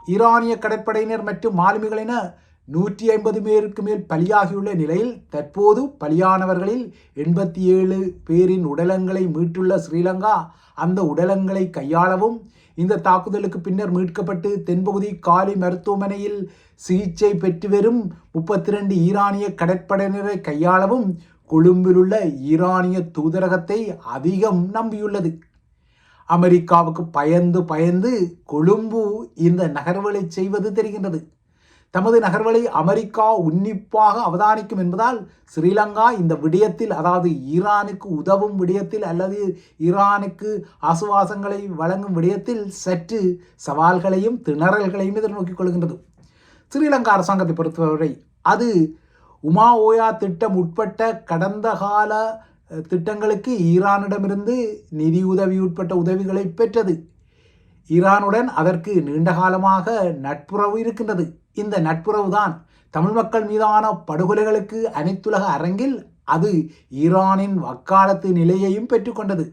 ஈரானிய கடற்படையினர் மற்றும் மாலுமிகளின 150 பேருக்கு மேல் பலியாகியுள்ள நிலையில் தற்போது பலியானவர்களில் 87 பேரின் உடலங்களை மீட்டுள்ள ஸ்ரீலங்கா அந்த உடலங்களை கையாளவும் இந்த தாக்குதலுக்கு பின்னர் மீட்கப்பட்டு தென்பகுதி காலி மருத்துவமனையில் சிகிச்சை பெற்று வரும் 32 ஈரானிய கடற்படையினரை கையாளவும் கொழும்பில் உள்ள ஈரானிய தூதரகத்தை அதிகம் நம்பியுள்ளது. அமெரிக்காவுக்கு பயந்து கொழும்பு இந்த நகர்வுகளை செய்வது தெரிகின்றது. தமது நகர்வுகளை அமெரிக்கா உன்னிப்பாக அவதானிக்கும் என்பதால் ஸ்ரீலங்கா இந்த விடயத்தில், அதாவது ஈரானுக்கு உதவும் விடயத்தில் அல்லது ஈரானுக்கு ஆசுவாசங்களை வழங்கும் விடயத்தில் சற்று சவால்களையும் திணறல்களையும் எதிர்நோக்கிக் கொள்கின்றது. ஸ்ரீலங்கா அரசாங்கத்தை பொறுத்தவரை அது உமா ஓயா திட்டம் உட்பட்ட கடந்த கால திட்டங்களுக்கு ஈரானிடமிருந்து நிதியுதவி உட்பட்ட உதவிகளை பெற்றது. ஈரானுடன் அதற்கு நீண்ட காலமாக நட்புறவு இருக்கின்றது. இந்த நட்புறவு தான் தமிழ் மக்கள் மீதான படுகொலைகளுக்கு அனைத்துலக அரங்கில் அது ஈரானின் வக்காலத்து நிலையையும் பெற்றுக்கொண்டது.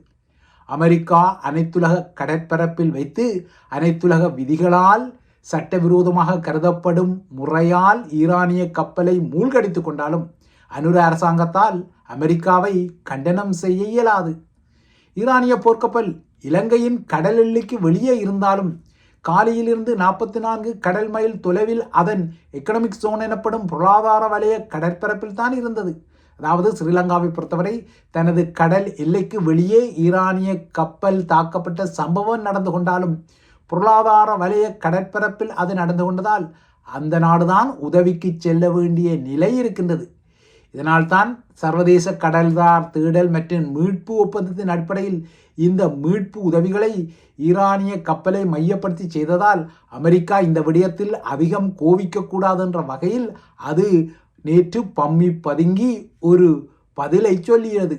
அமெரிக்கா அனைத்துலக கடற்பரப்பில் வைத்து அனைத்துலக விதிகளால் சட்டவிரோதமாக கருதப்படும் முறையால் ஈரானிய கப்பலை மூழ்கடித்து கொண்டாலும் அனுர அரசாங்கத்தால் அமெரிக்காவை கண்டனம் செய்ய இயலாது. ஈரானிய போர்க்கப்பல் இலங்கையின் கடல் எல்லைக்கு வெளியே இருந்தாலும் காலியிலிருந்து 44 கடல் மைல் தொலைவில் அதன் எக்கனாமிக் ஜோன் எனப்படும் பொருளாதார வலய கடற்பரப்பில் தான் இருந்தது. அதாவது ஸ்ரீலங்காவை பொறுத்தவரை தனது கடல் எல்லைக்கு வெளியே ஈரானிய கப்பல் தாக்கப்பட்ட சம்பவம் நடந்து கொண்டாலும் பொருளாதார வலய கடற்பரப்பில் அது நடந்து கொண்டதால் அந்த நாடுதான் உதவிக்கு செல்ல வேண்டிய நிலை இருக்கின்றது. இதனால்தான் சர்வதேச கடல்சார் தேடல் மற்றும் மீட்பு ஒப்பந்தத்தின் அடிப்படையில் இந்த மீட்பு உதவிகளை ஈரானிய கப்பலை மையப்படுத்தி செய்ததால் அமெரிக்கா இந்த விடயத்தில் அதிகம் கோவிக்கக்கூடாது என்ற வகையில் அது நேற்று பம்மி பதுங்கி ஒரு பதிலை சொல்லியது.